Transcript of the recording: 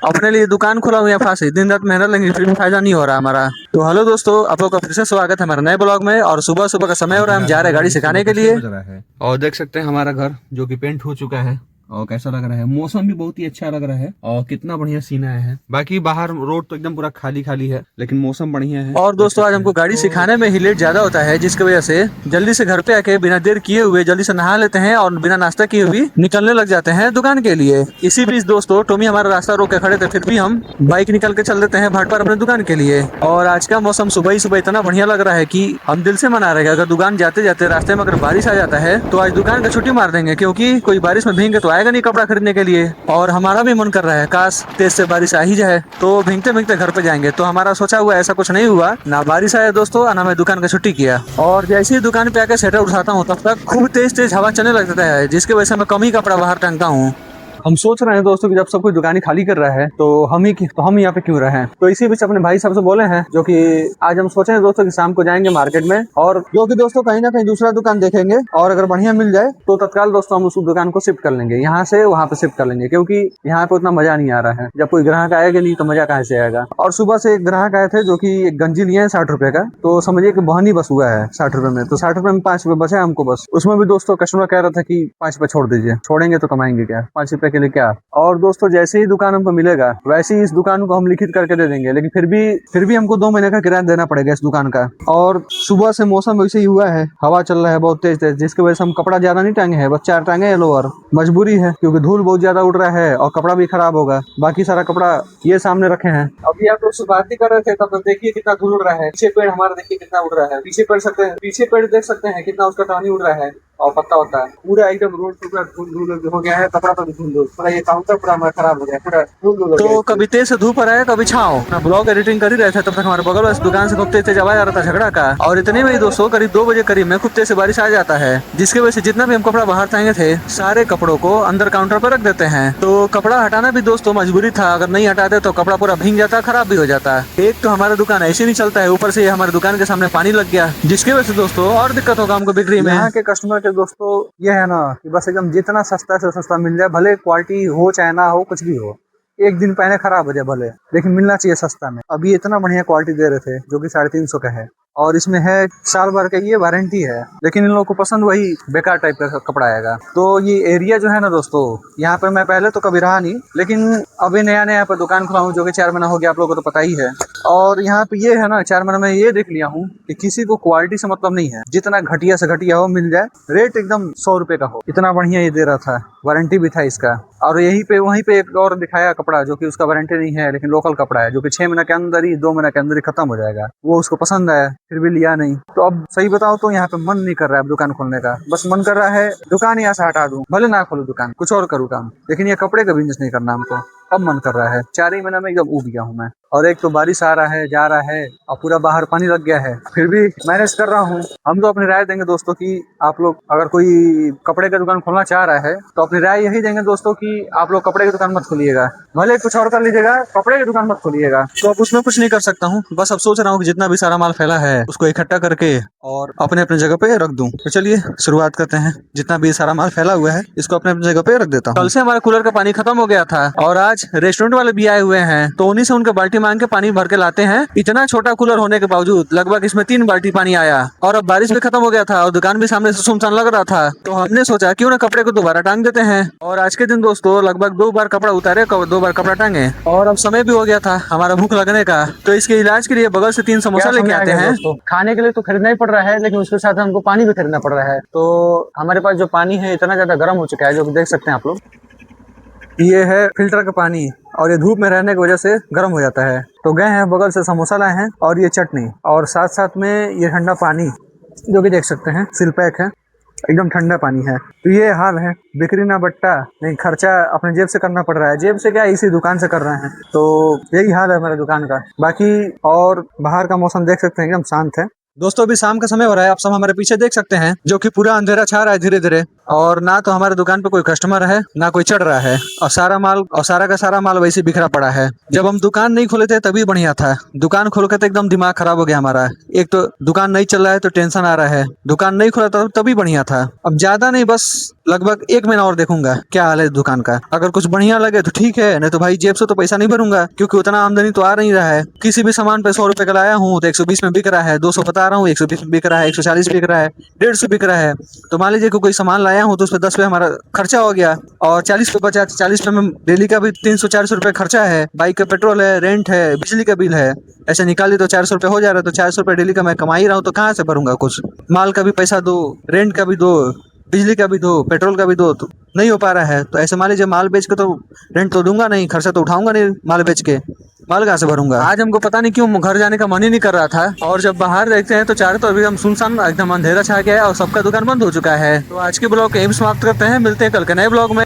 अपने लिए दुकान खोला हुआ है फांसी, दिन रात मेहनत लेंगे फिर भी फायदा नहीं हो रहा हमारा। तो हेलो दोस्तों, आप लोग का फिर से स्वागत है हमारे नए ब्लॉग में। और सुबह सुबह का समय हो रहा है, हम जा रहे हैं गाड़ी सिखाने के लिए। और देख सकते हैं हमारा घर जो कि पेंट हो चुका है और कैसा लग रहा है। मौसम भी बहुत ही अच्छा लग रहा है और कितना बढ़िया सीन आया है। बाकी बाहर रोड तो एकदम पूरा खाली खाली है, लेकिन मौसम बढ़िया है। और दोस्तों आज हमको गाड़ी सिखाने में ही लेट ज्यादा होता है, जिसकी वजह से जल्दी से घर पे आके बिना देर किए हुए जल्दी से नहा लेते हैं और बिना नाश्ता किए हुए निकलने लग जाते हैं दुकान के लिए। इसी बीच दोस्तों टोमी हमारा रास्ता रोक के खड़े थे, फिर भी हम बाइक निकल के चल देते हैं भाट पर अपने दुकान के लिए। और आज का मौसम सुबह ही सुबह इतना बढ़िया लग रहा है कि हम दिल से मना रहे हैं। अगर दुकान जाते जाते रास्ते में अगर बारिश आ जाता है तो आज दुकान का छुट्टी मार देंगे, क्योंकि कोई बारिश में भींगे तो आएगा नहीं कपड़ा खरीदने के लिए। और हमारा भी मन कर रहा है काश तेज से बारिश आ ही जाए तो भींगते भींगते घर पे जाएंगे। तो हमारा सोचा हुआ ऐसा कुछ नहीं हुआ, ना बारिश आया दोस्तों ना मैं दुकान का छुट्टी किया। और जैसे ही दुकान पे आकर शटर उठाता हूँ तब तक खूब तेज तेज हवा चलने लग जाता है, जिसकी वजह से मैं कम ही कपड़ा बाहर टांगता हूँ। हम सोच रहे हैं दोस्तों कि जब सब कोई दुकान खाली कर रहा है तो हम यहाँ पे क्यों रहे हैं। तो इसी बीच अपने भाई साहब से बोले हैं जो कि आज हम सोचे हैं दोस्तों कि शाम को जाएंगे मार्केट में, और जो कि दोस्तों कहीं ना कहीं दूसरा दुकान देखेंगे और अगर बढ़िया मिल जाए तो तत्काल दोस्तों हम उस दुकान को शिफ्ट कर लेंगे, यहाँ से वहाँ पे शिफ्ट कर लेंगे। क्योंकि यहाँ पे उतना मजा नहीं आ रहा है, जब कोई ग्राहक आएगा नहीं तो मजा कहाँ से आएगा। और सुबह से एक ग्राहक आए थे जो की एक गंजी लिए है 60 रुपए का, तो समझिए कि बहनी बस हुआ है 60 रुपए में। तो 60 रुपए में 5 रुपए बचे हमको बस। उसमें भी दोस्तों कस्टमर कह रहा था कि 5 रुपए छोड़ दीजिए, छोड़ेंगे तो कमाएंगे क्या 5 रुपए के लिए क्या। और दोस्तों जैसे ही दुकान हमको मिलेगा वैसे ही इस दुकान को हम लिखित करके दे देंगे, लेकिन फिर भी हमको 2 महीने का किराया देना पड़ेगा इस दुकान का। और सुबह से मौसम वैसे ही हुआ है, हवा चल रहा है बहुत तेज तेज, जिसकी वजह से हम कपड़ा ज्यादा नहीं टांगे हैं, बस 4 टांगे हैं लोअर। मजबूरी है क्योंकि धूल बहुत ज्यादा उड़ रहा है और कपड़ा भी खराब होगा। बाकी सारा कपड़ा ये सामने रखे हैं। अभी आप लोग से बात ही कर रहे थे तब देखिए कितना धूल उड़ रहा है। पीछे पेड़ हमारा देखिए कितना उड़ रहा है, पीछे पेड़ देख सकते हैं कितना उसका टहनी उड़ रहा है और पत्ता होता है पूरा एकदम रोड पूरा धूल हो गया है। कपड़ा तो धूल पूरा, ये काउंटर पूरा हमारा खराब हो गया, पूरा धूल। तो कभी तेज से धूप आ रहा है कभी छाँव। ब्लॉग एडिटिंग कर ही रहे थे तब तक हमारे बगल वाली दुकान से खूब तेज तेज आवाज आ रहा था झगड़ा का। और इतने में ही दोस्तों करीब 2 बजे करीब में खूब तेज से बारिश आ जाता है, जिसकी वजह से जितना भी हम कपड़ा बाहर टांगे थे सारे कपड़ों को अंदर काउंटर पर रख देते हैं। तो कपड़ा हटाना भी दोस्तों मजबूरी था, अगर नहीं हटाते तो कपड़ा पूरा भीग जाता, खराब भी हो जाता। एक तो हमारा दुकान ऐसे नहीं चलता है, ऊपर से हमारे दुकान के सामने पानी लग गया, जिसकी वजह से दोस्तों और दिक्कत होगा हमको बिक्री में। यहाँ के कस्टमर के दोस्तों ये है ना कि बस एकदम जितना सस्ता से सस्ता मिल जाए, भले क्वालिटी हो चाहे ना हो, कुछ भी हो, एक दिन पहले खराब हो जाए भले, लेकिन मिलना चाहिए सस्ता में। अभी इतना बढ़िया क्वालिटी दे रहे थे जो कि 350 का है और इसमें है साल भर का ये वारंटी है, लेकिन इन लोगों को पसंद वही बेकार टाइप का कपड़ा आएगा। तो ये एरिया जो है ना दोस्तों, यहाँ पर मैं पहले तो कभी रहा नहीं, लेकिन अभी नया यहाँ पर दुकान खुला हूँ जो कि 4 महीना हो गया, आप लोगों को तो पता ही है। और यहाँ पे ये है ना 4 महीने में ये देख लिया हूँ कि किसी को क्वालिटी से मतलब नहीं है, जितना घटिया से घटिया हो मिल जाए, रेट एकदम 100 रुपए का हो, इतना बढ़िया ये दे रहा था, वारंटी भी था इसका। और वहीं पे एक और दिखाया कपड़ा जो कि उसका वारंटी नहीं है, लेकिन लोकल कपड़ा है जो कि 6 महीने के अंदर ही 2 महीने के अंदर ही खत्म हो जाएगा। वो उसको पसंद आया फिर भी लिया नहीं। तो अब सही बताओ तो यहाँ पे मन नहीं कर रहा है दुकान खोलने का, बस मन कर रहा है दुकान यहाँ से हटा दूं, भले ना खोलूं दुकान, कुछ और करूँ काम, लेकिन ये कपड़े का बिजनेस नहीं करना हमको। अब मन कर रहा है, 4 ही महीने में एकदम उब गया हूँ मैं। और एक तो बारिश आ रहा है जा रहा है और पूरा बाहर पानी लग गया है, फिर भी मैनेज कर रहा हूँ। हम तो अपनी राय देंगे दोस्तों कि आप लोग अगर कोई कपड़े का दुकान खोलना चाह रहा है तो अपनी राय यही देंगे दोस्तों कि आप लोग कपड़े की दुकान मत खोलिएगा, भले कुछ और कर लीजिएगा, कपड़े की दुकान मत खोलिएगा। तो अब उसमें कुछ नहीं कर सकता हूँ, बस अब सोच रहा हूँ कि जितना भी सारा माल फैला है उसको इकट्ठा करके और अपने अपने जगह पे रख दूं। तो चलिए शुरुआत करते हैं। जितना भी सारा माल फैला हुआ है इसको अपने अपने जगह पे रख देता हूँ। कल से हमारा कूलर का पानी खत्म हो गया था और आज रेस्टोरेंट वाले भी आए हुए हैं, तो उन्हीं से उनके बाल्टी मांग के पानी भर के लाते हैं। इतना छोटा कूलर होने के बावजूद लगभग इसमें 3 बाल्टी पानी आया। और अब बारिश भी खत्म हो गया था और दुकान भी सामने से सुनसान लग रहा था, तो हमने सोचा क्यों ना कपड़े को दोबारा टांग देते हैं। और आज के दिन दोस्तों लगभग 2 बार कपड़ा उतारे, 2 बार कपड़ा टांगे। और अब समय भी हो गया था हमारा भूख लगने का, तो इसके इलाज के लिए बगल से 3 समोसा लेके आते हैं। खाने के लिए तो खरीदना ही पड़ रहा है, लेकिन उसके साथ हमको पानी भी खरीदना पड़ रहा है। तो हमारे पास जो पानी है इतना ज्यादा गर्म हो चुका है, जो देख सकते हैं आप लोग, ये है फिल्टर का पानी और ये धूप में रहने की वजह से गर्म हो जाता है। तो गए हैं बगल से समोसा लाए हैं और ये चटनी, और साथ साथ में ये ठंडा पानी जो कि देख सकते हैं सिल पैक है, एकदम ठंडा पानी है। तो ये हाल है, बिक्री ना बट्टा नहीं, खर्चा अपने जेब से करना पड़ रहा है। जेब से क्या, इसी दुकान से कर रहे हैं। तो यही हाल है हमारे दुकान का। बाकी और बाहर का मौसम देख सकते हैं एकदम शांत है। दोस्तों अभी शाम का समय हो रहा है, आप सब हमारे पीछे देख सकते हैं, जो कि पूरा अंधेरा छा रहा है धीरे धीरे, और ना तो हमारे दुकान पे कोई कस्टमर है ना कोई चढ़ रहा है, और सारा का सारा माल वैसे बिखरा पड़ा है। जब हम दुकान नहीं खोले थे तभी बढ़िया था, दुकान खोल के तो एकदम दिमाग खराब हो गया हमारा। एक तो दुकान नहीं चल रहा है तो टेंशन आ रहा है, दुकान नहीं खोला था तभी बढ़िया था। अब ज्यादा नहीं, बस लगभग 1 महीना और देखूंगा क्या हाल है दुकान का। अगर कुछ बढ़िया लगे तो ठीक है, नहीं तो भाई जेब से तो पैसा नहीं भरूंगा, क्योंकि उतना आमदनी तो आ नहीं रहा है। किसी भी सामान पे 100 रुपए का लाया हूँ तो 120 में बिक रहा है, 200 बता रहा हूँ, 120 में बिक रहा है, 140 बिक रहा है, 150 बिक रहा है। तो मान लीजिए कि कोई सामान लाया हूँ तो उस पर 10 पे हमारा खर्चा हो गया और 40 पे बचा। 40 पे में डेली का भी 300-400 रुपए खर्चा है, बाइक का पेट्रोल है, रेंट है, बिजली का बिल है। ऐसे निकाली तो 400 रुपए हो जा रहा है। तो 400 रुपए डेली का मैं कमा ही रहा हूँ, तो कहाँ से भरूंगा कुछ। माल का भी पैसा दो, रेंट का भी दो, बिजली का भी दो, पेट्रोल का भी दो, तो नहीं हो पा रहा है। तो ऐसे मान लीजिए माल बेच के तो रेंट तो दूंगा नहीं, खर्चा तो उठाऊंगा नहीं माल बेच के। माल कहाँ से भरूंगा। आज हमको पता नहीं क्यों घर जाने का मन ही नहीं कर रहा था, और जब बाहर देखते हैं तो चारों तरफ एकदम सुनसान, एकदम अंधेरा छा गया है और सबका दुकान बंद हो चुका है। तो आज के ब्लॉग को यहीं समाप्त करते हैं, मिलते हैं कल के नए ब्लॉग में।